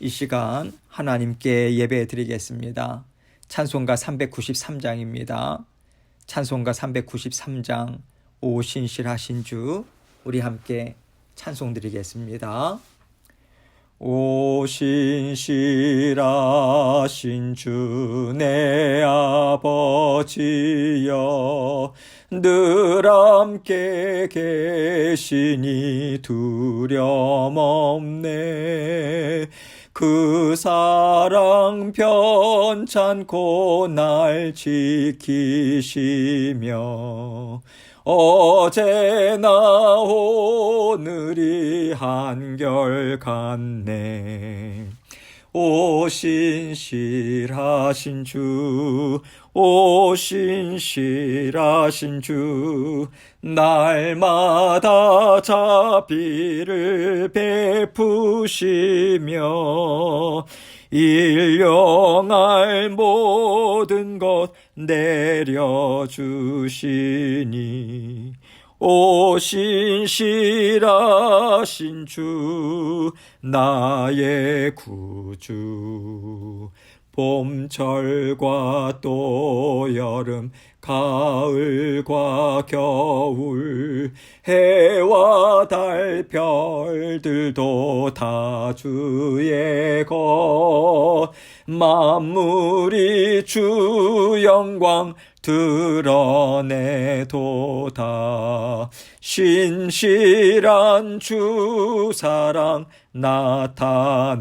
이 시간 하나님께 예배 드리겠습니다. 찬송가 393장입니다. 찬송가 393장 오 신실하신 주, 우리 함께 찬송 드리겠습니다. 오 신실하신 주 내 아버지여, 늘 함께 계시니 두려움 없네. 그 사랑 변찮고 날 지키시며 어제나 오늘이 한결같네. 오 신실하신 주, 오 신실하신 주, 날마다 자비를 베푸시며 일용할 모든 것 내려주시니 오 신실하신 주, 나의 구주. 봄철과 또 여름, 가을과 겨울, 해와 달 별들도 다 주의 것. 만물이 주 영광 드러내도다. 신실한 주 사랑 나타내네.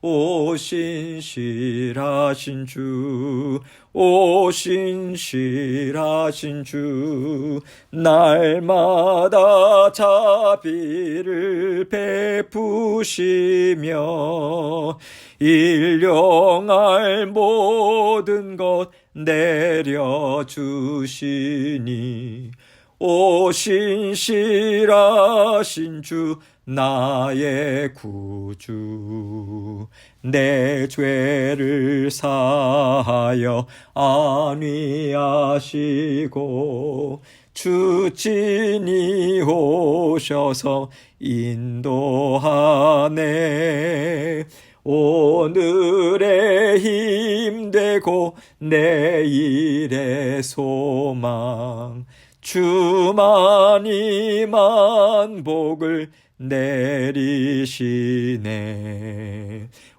오 신실하신 주, 오 신실하신 주, 날마다 자비를 베푸시며 일용할 모든 것 내려주시니 오 신실하신 주, 나의 구주. 내 죄를 사하여 안위하시고 주 친히 오셔서 인도하네. 오늘의 힘되고 내일의 소망, 주만이 만복을 내리시네.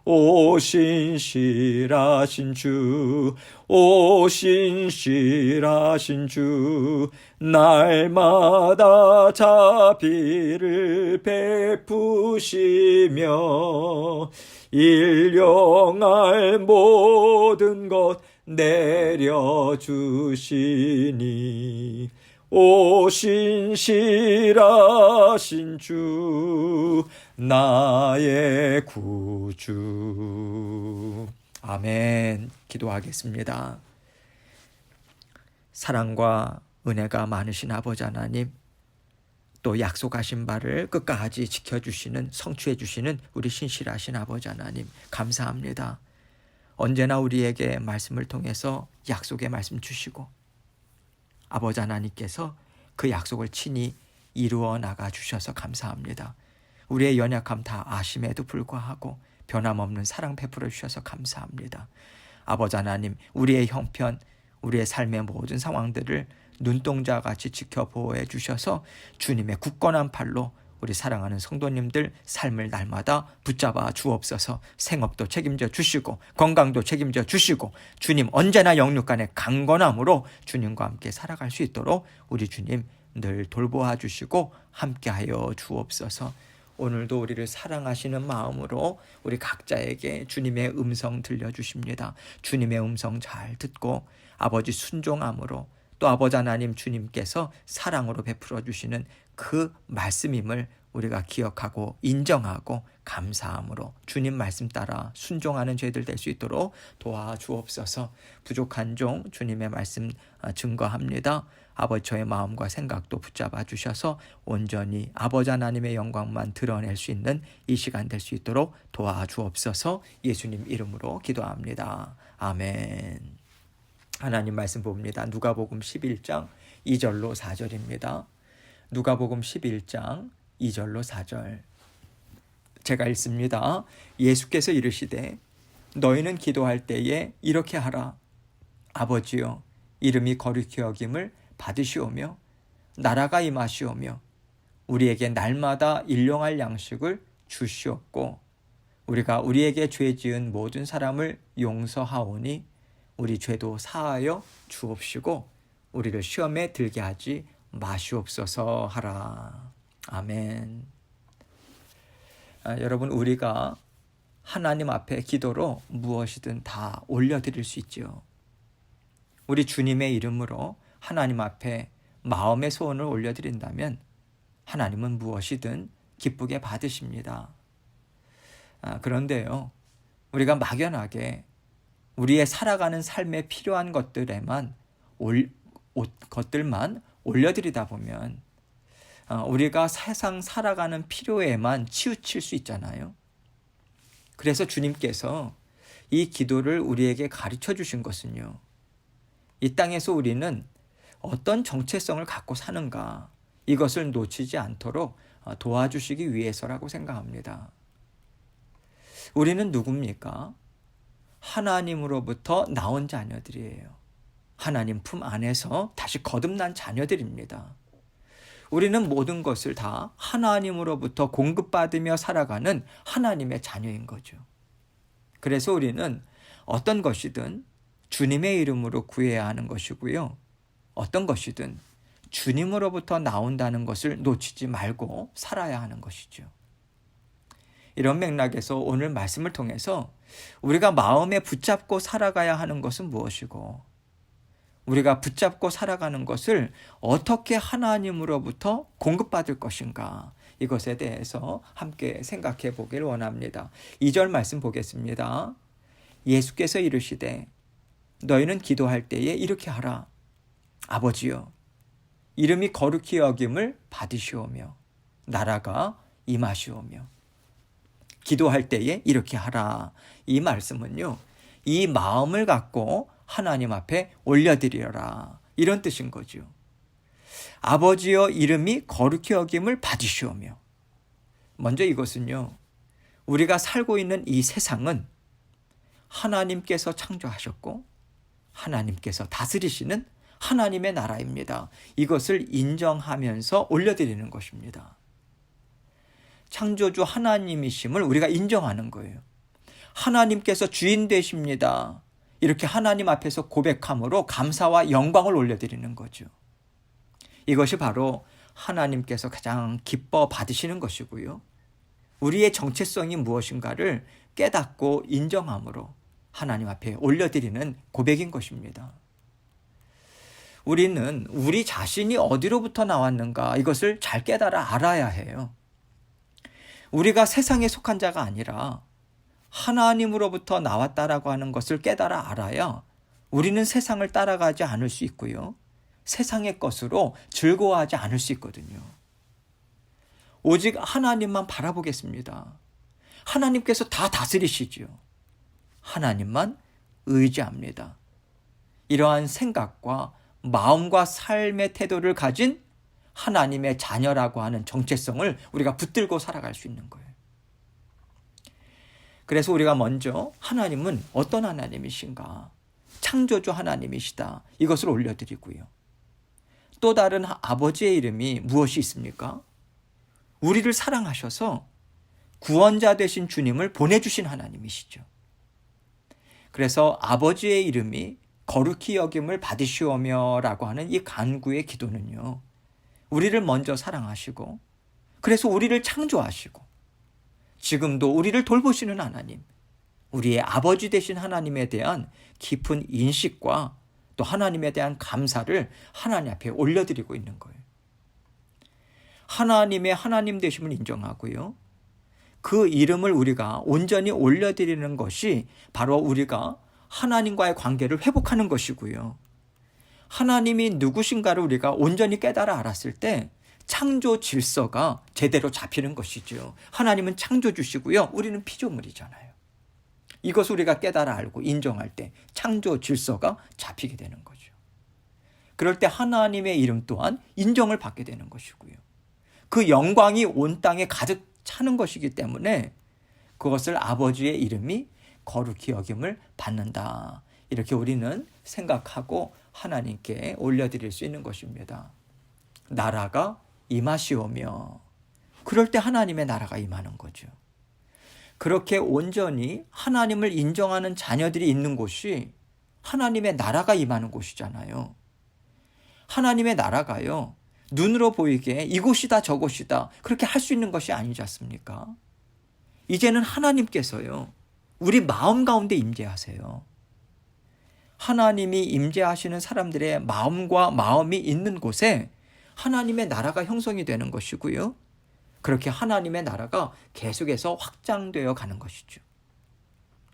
오 신실하신 주, 오 신실하신 주, 날마다 자비를 베푸시며 일용할 모든 것 내려주시니 오 신실하신 주, 나의 구주. 아멘. 기도하겠습니다. 사랑과 은혜가 많으신 아버지 하나님, 또 약속하신 바를 끝까지 지켜주시는, 성취해 주시는 우리 신실하신 아버지 하나님, 감사합니다. 언제나 우리에게 말씀을 통해서 약속의 말씀 주시고 아버지 하나님께서 그 약속을 친히 이루어 나가 주셔서 감사합니다. 우리의 연약함 다 아심에도 불구하고 변함없는 사랑 베풀어 주셔서 감사합니다. 아버지 하나님, 우리의 형편, 우리의 삶의 모든 상황들을 눈동자같이 지켜보호해 주셔서 주님의 굳건한 팔로 우리 사랑하는 성도님들 삶을 날마다 붙잡아 주옵소서. 생업도 책임져 주시고 건강도 책임져 주시고 주님 언제나 영육간의 강건함으로 주님과 함께 살아갈 수 있도록 우리 주님 늘 돌보아 주시고 함께하여 주옵소서. 오늘도 우리를 사랑하시는 마음으로 우리 각자에게 주님의 음성 들려주십니다. 주님의 음성 잘 듣고 아버지 순종함으로, 또 아버지 하나님 주님께서 사랑으로 베풀어 주시는 그 말씀임을 우리가 기억하고 인정하고 감사함으로 주님 말씀 따라 순종하는 저희들 될 수 있도록 도와주옵소서. 부족한 종 주님의 말씀 증거합니다. 아버지, 저의 마음과 생각도 붙잡아 주셔서 온전히 아버지 하나님의 영광만 드러낼 수 있는 이 시간 될 수 있도록 도와주옵소서. 예수님 이름으로 기도합니다. 아멘. 하나님 말씀 봅니다. 누가복음 11장 2절로 4절입니다. 누가복음 11장 2절로 4절. 제가 읽습니다. 예수께서 이르시되 너희는 기도할 때에 이렇게 하라. 아버지여, 이름이 거룩히 여김을 받으시오며 나라가 임하시오며 우리에게 날마다 일용할 양식을 주시옵고 우리가 우리에게 죄 지은 모든 사람을 용서하오니 우리 죄도 사하여 주옵시고 우리를 시험에 들게 하지 마시옵소서 하라. 아멘. 여러분, 우리가 하나님 앞에 기도로 무엇이든 다 올려드릴 수 있죠. 우리 주님의 이름으로 하나님 앞에 마음의 소원을 올려드린다면 하나님은 무엇이든 기쁘게 받으십니다. 그런데요, 우리가 막연하게 우리의 살아가는 삶에 필요한 것들만 올려드리다 보면 우리가 세상 살아가는 필요에만 치우칠 수 있잖아요. 그래서 주님께서 이 기도를 우리에게 가르쳐 주신 것은요, 이 땅에서 우리는 어떤 정체성을 갖고 사는가, 이것을 놓치지 않도록 도와주시기 위해서라고 생각합니다. 우리는 누굽니까? 하나님으로부터 나온 자녀들이에요. 하나님 품 안에서 다시 거듭난 자녀들입니다. 우리는 모든 것을 다 하나님으로부터 공급받으며 살아가는 하나님의 자녀인 거죠. 그래서 우리는 어떤 것이든 주님의 이름으로 구해야 하는 것이고요. 어떤 것이든 주님으로부터 나온다는 것을 놓치지 말고 살아야 하는 것이죠. 이런 맥락에서 오늘 말씀을 통해서 우리가 마음에 붙잡고 살아가야 하는 것은 무엇이고, 우리가 붙잡고 살아가는 것을 어떻게 하나님으로부터 공급받을 것인가, 이것에 대해서 함께 생각해 보길 원합니다. 2절 말씀 보겠습니다. 예수께서 이르시되 너희는 기도할 때에 이렇게 하라. 아버지여, 이름이 거룩히 여김을 받으시오며 나라가 임하시오며. 기도할 때에 이렇게 하라. 이 말씀은요, 이 마음을 갖고 하나님 앞에 올려드리라, 이런 뜻인 거죠. 아버지여, 이름이 거룩히 여김을 받으시오며. 먼저 이것은요, 우리가 살고 있는 이 세상은 하나님께서 창조하셨고 하나님께서 다스리시는 하나님의 나라입니다. 이것을 인정하면서 올려드리는 것입니다. 창조주 하나님이심을 우리가 인정하는 거예요. 하나님께서 주인 되십니다. 이렇게 하나님 앞에서 고백함으로 감사와 영광을 올려드리는 거죠. 이것이 바로 하나님께서 가장 기뻐 받으시는 것이고요. 우리의 정체성이 무엇인가를 깨닫고 인정함으로 하나님 앞에 올려드리는 고백인 것입니다. 우리는 우리 자신이 어디로부터 나왔는가, 이것을 잘 깨달아 알아야 해요. 우리가 세상에 속한 자가 아니라 하나님으로부터 나왔다라고 하는 것을 깨달아 알아야 우리는 세상을 따라가지 않을 수 있고요, 세상의 것으로 즐거워하지 않을 수 있거든요. 오직 하나님만 바라보겠습니다. 하나님께서 다 다스리시지요. 하나님만 의지합니다. 이러한 생각과 마음과 삶의 태도를 가진 하나님의 자녀라고 하는 정체성을 우리가 붙들고 살아갈 수 있는 거예요. 그래서 우리가 먼저 하나님은 어떤 하나님이신가, 창조주 하나님이시다, 이것을 올려드리고요. 또 다른 아버지의 이름이 무엇이 있습니까? 우리를 사랑하셔서 구원자 되신 주님을 보내주신 하나님이시죠. 그래서 아버지의 이름이 거룩히 여김을 받으시오며 라고 하는 이 간구의 기도는요, 우리를 먼저 사랑하시고 그래서 우리를 창조하시고 지금도 우리를 돌보시는 하나님, 우리의 아버지 되신 하나님에 대한 깊은 인식과 또 하나님에 대한 감사를 하나님 앞에 올려드리고 있는 거예요. 하나님의 하나님 되심을 인정하고요, 그 이름을 우리가 온전히 올려드리는 것이 바로 우리가 하나님과의 관계를 회복하는 것이고요, 하나님이 누구신가를 우리가 온전히 깨달아 알았을 때 창조 질서가 제대로 잡히는 것이죠. 하나님은 창조주시고요, 우리는 피조물이잖아요. 이것을 우리가 깨달아 알고 인정할 때 창조 질서가 잡히게 되는 거죠. 그럴 때 하나님의 이름 또한 인정을 받게 되는 것이고요, 그 영광이 온 땅에 가득 차는 것이기 때문에 그것을 아버지의 이름이 거룩히 여김을 받는다. 이렇게 우리는 생각하고 하나님께 올려드릴 수 있는 것입니다. 나라가 임하시오며, 그럴 때 하나님의 나라가 임하는 거죠. 그렇게 온전히 하나님을 인정하는 자녀들이 있는 곳이 하나님의 나라가 임하는 곳이잖아요. 하나님의 나라가요, 눈으로 보이게 이곳이다 저곳이다 그렇게 할 수 있는 것이 아니지 않습니까? 이제는 하나님께서요, 우리 마음 가운데 임재하세요. 하나님이 임재하시는 사람들의 마음과 마음이 있는 곳에 하나님의 나라가 형성이 되는 것이고요. 그렇게 하나님의 나라가 계속해서 확장되어 가는 것이죠.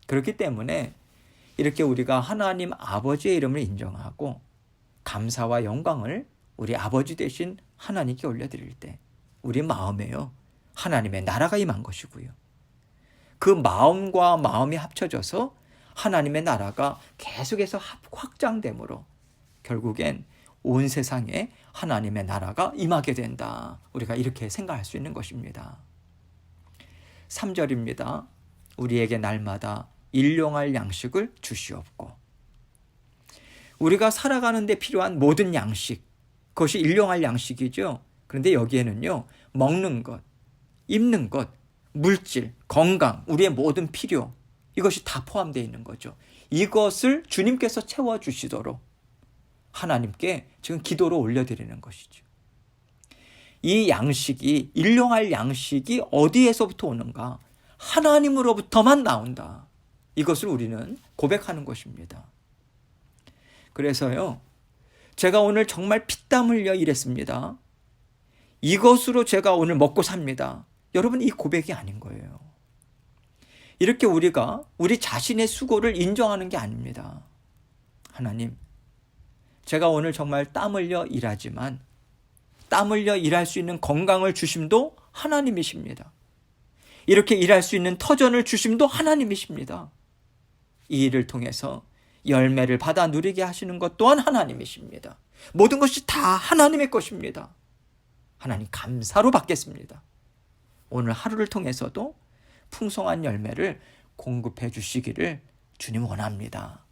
그렇기 때문에 이렇게 우리가 하나님 아버지의 이름을 인정하고 감사와 영광을 우리 아버지 되신 하나님께 올려드릴 때 우리 마음에요, 하나님의 나라가 임한 것이고요. 그 마음과 마음이 합쳐져서 하나님의 나라가 계속해서 확장되므로 결국엔 온 세상에 하나님의 나라가 임하게 된다. 우리가 이렇게 생각할 수 있는 것입니다. 3절입니다. 우리에게 날마다 일용할 양식을 주시옵고. 우리가 살아가는 데 필요한 모든 양식, 그것이 일용할 양식이죠. 그런데 여기에는요, 먹는 것, 입는 것, 물질, 건강, 우리의 모든 필요, 이것이 다 포함되어 있는 거죠. 이것을 주님께서 채워주시도록 하나님께 지금 기도로 올려드리는 것이죠. 이 양식이, 일용할 양식이 어디에서부터 오는가? 하나님으로부터만 나온다. 이것을 우리는 고백하는 것입니다. 그래서요, 제가 오늘 정말 피땀 흘려 일했습니다. 이것으로 제가 오늘 먹고 삽니다. 여러분, 이 고백이 아닌 거예요. 이렇게 우리가 우리 자신의 수고를 인정하는 게 아닙니다. 하나님, 제가 오늘 정말 땀 흘려 일하지만 땀 흘려 일할 수 있는 건강을 주심도 하나님이십니다. 이렇게 일할 수 있는 터전을 주심도 하나님이십니다. 이 일을 통해서 열매를 받아 누리게 하시는 것 또한 하나님이십니다. 모든 것이 다 하나님의 것입니다. 하나님 감사로 받겠습니다. 오늘 하루를 통해서도 풍성한 열매를 공급해 주시기를 주님 원합니다.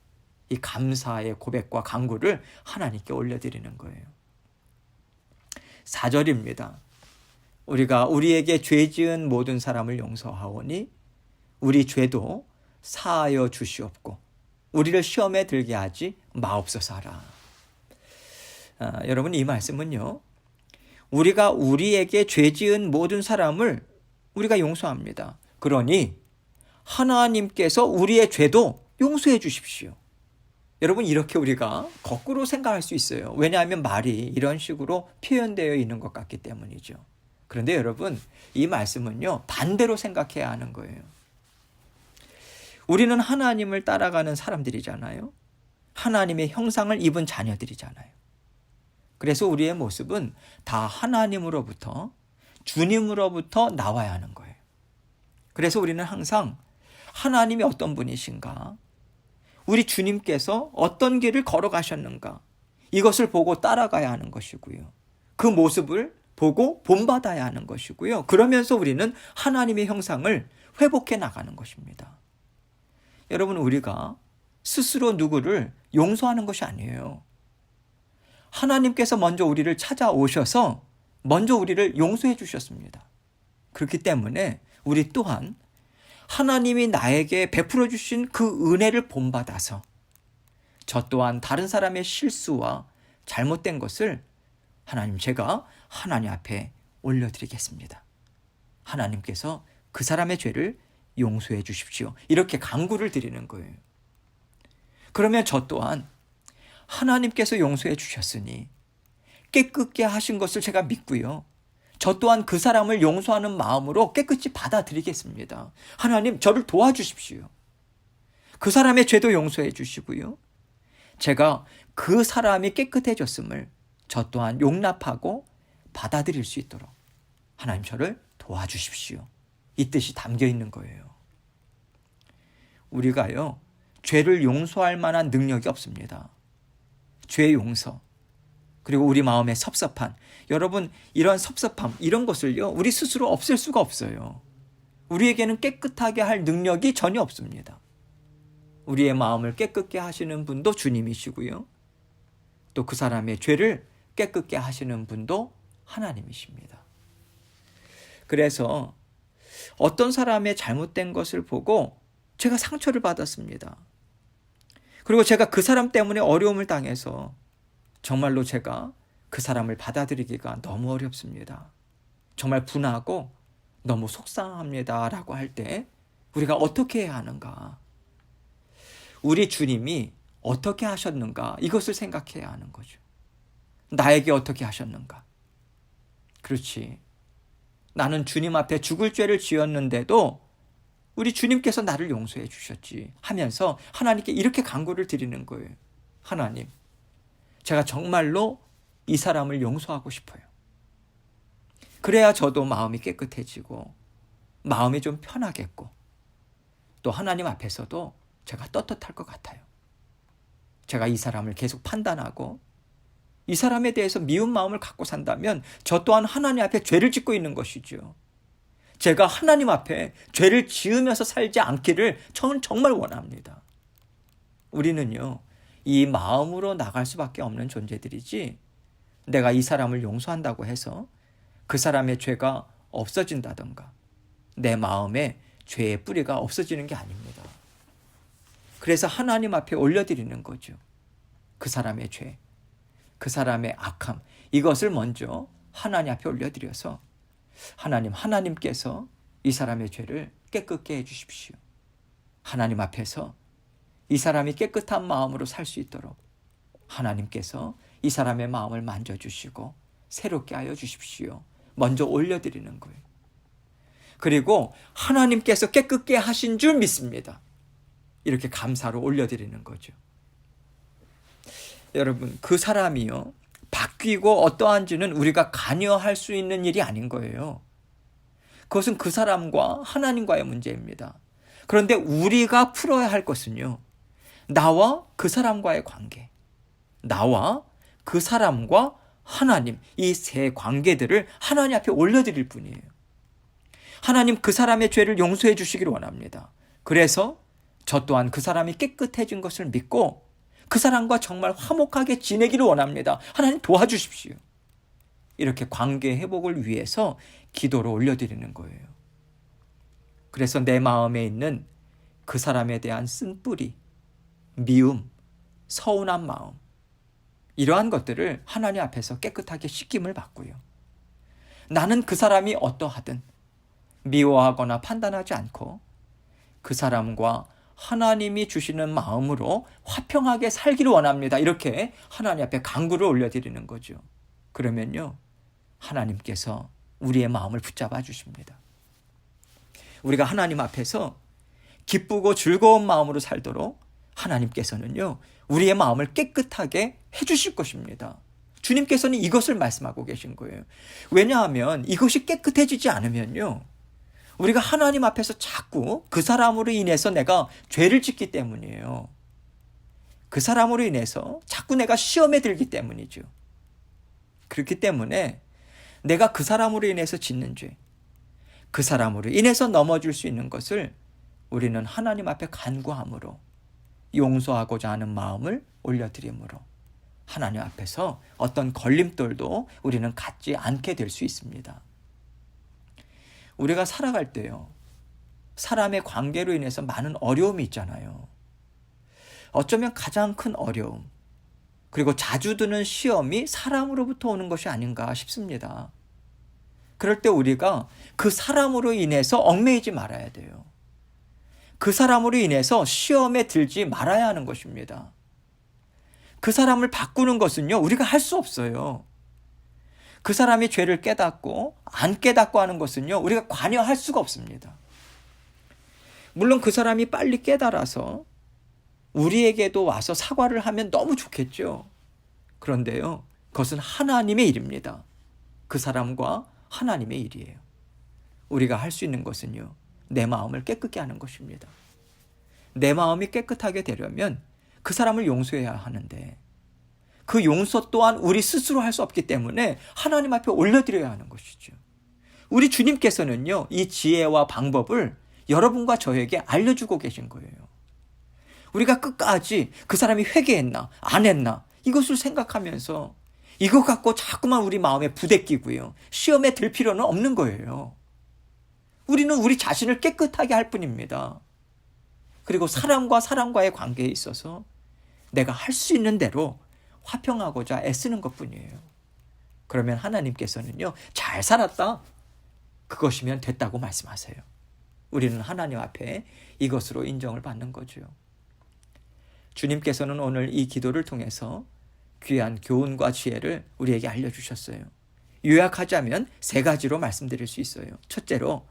이 감사의 고백과 간구를 하나님께 올려드리는 거예요. 4절입니다. 우리가 우리에게 죄 지은 모든 사람을 용서하오니 우리 죄도 사하여 주시옵고 우리를 시험에 들게 하지 마옵소서 하라. 여러분, 이 말씀은요, 우리가 우리에게 죄 지은 모든 사람을 우리가 용서합니다. 그러니 하나님께서 우리의 죄도 용서해 주십시오. 여러분, 이렇게 우리가 거꾸로 생각할 수 있어요. 왜냐하면 말이 이런 식으로 표현되어 있는 것 같기 때문이죠. 그런데 여러분, 이 말씀은요, 반대로 생각해야 하는 거예요. 우리는 하나님을 따라가는 사람들이잖아요. 하나님의 형상을 입은 자녀들이잖아요. 그래서 우리의 모습은 다 하나님으로부터, 주님으로부터 나와야 하는 거예요. 그래서 우리는 항상 하나님이 어떤 분이신가, 우리 주님께서 어떤 길을 걸어가셨는가, 이것을 보고 따라가야 하는 것이고요. 그 모습을 보고 본받아야 하는 것이고요. 그러면서 우리는 하나님의 형상을 회복해 나가는 것입니다. 여러분, 우리가 스스로 누구를 용서하는 것이 아니에요. 하나님께서 먼저 우리를 찾아오셔서 먼저 우리를 용서해 주셨습니다. 그렇기 때문에 우리 또한 하나님이 나에게 베풀어 주신 그 은혜를 본받아서 저 또한 다른 사람의 실수와 잘못된 것을 하나님, 제가 하나님 앞에 올려드리겠습니다. 하나님께서 그 사람의 죄를 용서해 주십시오. 이렇게 간구를 드리는 거예요. 그러면 저 또한 하나님께서 용서해 주셨으니 깨끗게 하신 것을 제가 믿고요, 저 또한 그 사람을 용서하는 마음으로 깨끗이 받아들이겠습니다. 하나님, 저를 도와주십시오. 그 사람의 죄도 용서해 주시고요, 제가 그 사람이 깨끗해졌음을 저 또한 용납하고 받아들일 수 있도록 하나님, 저를 도와주십시오. 이 뜻이 담겨 있는 거예요. 우리가요, 죄를 용서할 만한 능력이 없습니다. 죄 용서, 그리고 우리 마음의 섭섭한, 여러분 이런 섭섭함, 이런 것을요 우리 스스로 없앨 수가 없어요. 우리에게는 깨끗하게 할 능력이 전혀 없습니다. 우리의 마음을 깨끗게 하시는 분도 주님이시고요, 또 그 사람의 죄를 깨끗게 하시는 분도 하나님이십니다. 그래서 어떤 사람의 잘못된 것을 보고 제가 상처를 받았습니다. 그리고 제가 그 사람 때문에 어려움을 당해서 정말로 제가 그 사람을 받아들이기가 너무 어렵습니다. 정말 분하고 너무 속상합니다 라고 할 때 우리가 어떻게 해야 하는가? 우리 주님이 어떻게 하셨는가? 이것을 생각해야 하는 거죠. 나에게 어떻게 하셨는가? 그렇지. 나는 주님 앞에 죽을 죄를 지었는데도 우리 주님께서 나를 용서해 주셨지 하면서 하나님께 이렇게 간구를 드리는 거예요. 하나님, 제가 정말로 이 사람을 용서하고 싶어요. 그래야 저도 마음이 깨끗해지고 마음이 좀 편하겠고 또 하나님 앞에서도 제가 떳떳할 것 같아요. 제가 이 사람을 계속 판단하고 이 사람에 대해서 미운 마음을 갖고 산다면 저 또한 하나님 앞에 죄를 짓고 있는 것이죠. 제가 하나님 앞에 죄를 지으면서 살지 않기를 저는 정말 원합니다. 우리는요, 이 마음으로 나갈 수밖에 없는 존재들이지, 내가 이 사람을 용서한다고 해서 그 사람의 죄가 없어진다던가 내 마음에 죄의 뿌리가 없어지는 게 아닙니다. 그래서 하나님 앞에 올려드리는 거죠. 그 사람의 죄, 그 사람의 악함, 이것을 먼저 하나님 앞에 올려드려서 하나님께서 이 사람의 죄를 깨끗게 해주십시오. 하나님 앞에서 이 사람이 깨끗한 마음으로 살 수 있도록 하나님께서 이 사람의 마음을 만져주시고 새롭게 하여 주십시오. 먼저 올려드리는 거예요. 그리고 하나님께서 깨끗게 하신 줄 믿습니다. 이렇게 감사로 올려드리는 거죠. 여러분, 그 사람이요, 바뀌고 어떠한지는 우리가 관여할 수 있는 일이 아닌 거예요. 그것은 그 사람과 하나님과의 문제입니다. 그런데 우리가 풀어야 할 것은요, 나와 그 사람과의 관계, 나와 그 사람과 하나님, 이 세 관계들을 하나님 앞에 올려드릴 뿐이에요. 하나님, 그 사람의 죄를 용서해 주시기를 원합니다. 그래서 저 또한 그 사람이 깨끗해진 것을 믿고 그 사람과 정말 화목하게 지내기를 원합니다. 하나님 도와주십시오. 이렇게 관계 회복을 위해서 기도를 올려드리는 거예요. 그래서 내 마음에 있는 그 사람에 대한 쓴뿌리, 미움, 서운한 마음, 이러한 것들을 하나님 앞에서 깨끗하게 씻김을 받고요. 나는 그 사람이 어떠하든 미워하거나 판단하지 않고 그 사람과 하나님이 주시는 마음으로 화평하게 살기를 원합니다. 이렇게 하나님 앞에 간구를 올려드리는 거죠. 그러면요, 하나님께서 우리의 마음을 붙잡아 주십니다. 우리가 하나님 앞에서 기쁘고 즐거운 마음으로 살도록 하나님께서는요, 우리의 마음을 깨끗하게 해주실 것입니다. 주님께서는 이것을 말씀하고 계신 거예요. 왜냐하면 이것이 깨끗해지지 않으면요, 우리가 하나님 앞에서 자꾸 그 사람으로 인해서 내가 죄를 짓기 때문이에요. 그 사람으로 인해서 자꾸 내가 시험에 들기 때문이죠. 그렇기 때문에 내가 그 사람으로 인해서 짓는 죄, 그 사람으로 인해서 넘어질 수 있는 것을 우리는 하나님 앞에 간구함으로, 용서하고자 하는 마음을 올려드림으로 하나님 앞에서 어떤 걸림돌도 우리는 갖지 않게 될 수 있습니다. 우리가 살아갈 때요, 사람의 관계로 인해서 많은 어려움이 있잖아요. 어쩌면 가장 큰 어려움, 그리고 자주 드는 시험이 사람으로부터 오는 것이 아닌가 싶습니다. 그럴 때 우리가 그 사람으로 인해서 얽매이지 말아야 돼요. 그 사람으로 인해서 시험에 들지 말아야 하는 것입니다. 그 사람을 바꾸는 것은요, 우리가 할 수 없어요. 그 사람이 죄를 깨닫고 안 깨닫고 하는 것은요, 우리가 관여할 수가 없습니다. 물론 그 사람이 빨리 깨달아서 우리에게도 와서 사과를 하면 너무 좋겠죠. 그런데요, 그것은 하나님의 일입니다. 그 사람과 하나님의 일이에요. 우리가 할 수 있는 것은요, 내 마음을 깨끗게 하는 것입니다. 내 마음이 깨끗하게 되려면 그 사람을 용서해야 하는데, 그 용서 또한 우리 스스로 할 수 없기 때문에 하나님 앞에 올려드려야 하는 것이죠. 우리 주님께서는요, 이 지혜와 방법을 여러분과 저에게 알려주고 계신 거예요. 우리가 끝까지 그 사람이 회개했나 안 했나 이것을 생각하면서 이것 갖고 자꾸만 우리 마음에 부대끼고요, 시험에 들 필요는 없는 거예요. 우리는 우리 자신을 깨끗하게 할 뿐입니다. 그리고 사람과 사람과의 관계에 있어서 내가 할 수 있는 대로 화평하고자 애쓰는 것뿐이에요. 그러면 하나님께서는요, 잘 살았다, 그것이면 됐다고 말씀하세요. 우리는 하나님 앞에 이것으로 인정을 받는 거죠. 주님께서는 오늘 이 기도를 통해서 귀한 교훈과 지혜를 우리에게 알려주셨어요. 요약하자면 3가지로 말씀드릴 수 있어요. 첫째로,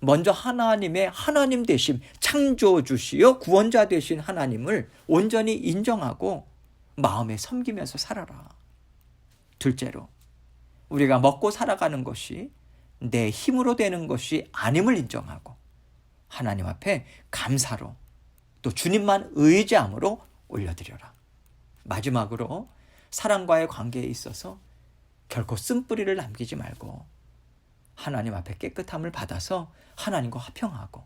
먼저 하나님의 하나님 되심, 창조주시요 구원자 되신 하나님을 온전히 인정하고 마음에 섬기면서 살아라. 둘째로, 우리가 먹고 살아가는 것이 내 힘으로 되는 것이 아님을 인정하고 하나님 앞에 감사로 또 주님만 의지함으로 올려드려라. 마지막으로, 사랑과의 관계에 있어서 결코 쓴뿌리를 남기지 말고 하나님 앞에 깨끗함을 받아서 하나님과 화평하고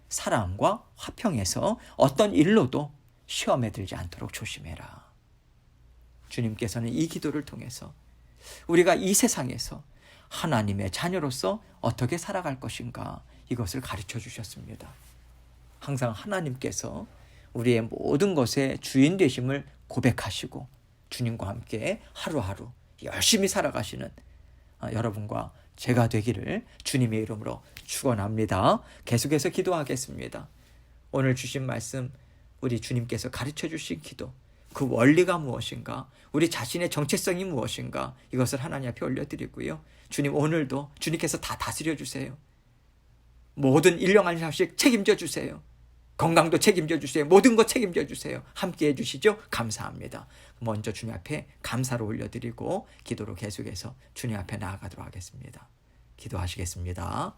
사랑과 화평에서 어떤 일로도 시험에 들지 않도록 조심해라. 주님께서는 이 기도를 통해서 우리가 이 세상에서 하나님의 자녀로서 어떻게 살아갈 것인가, 이것을 가르쳐 주셨습니다. 항상 하나님께서 우리의 모든 것의 주인 되심을 고백하시고 주님과 함께 하루하루 열심히 살아가시는 여러분과 제가 되기를 주님의 이름으로 축원합니다. 계속해서 기도하겠습니다. 오늘 주신 말씀, 우리 주님께서 가르쳐 주신 기도, 그 원리가 무엇인가, 우리 자신의 정체성이 무엇인가, 이것을 하나님 앞에 올려드리고요. 주님, 오늘도 주님께서 다 다스려 주세요. 모든 일령한 샷씩 책임져 주세요. 건강도 책임져 주세요. 모든 것 책임져 주세요. 함께 해주시죠. 감사합니다. 먼저 주님 앞에 감사를 올려드리고 기도로 계속해서 주님 앞에 나아가도록 하겠습니다. 기도하시겠습니다.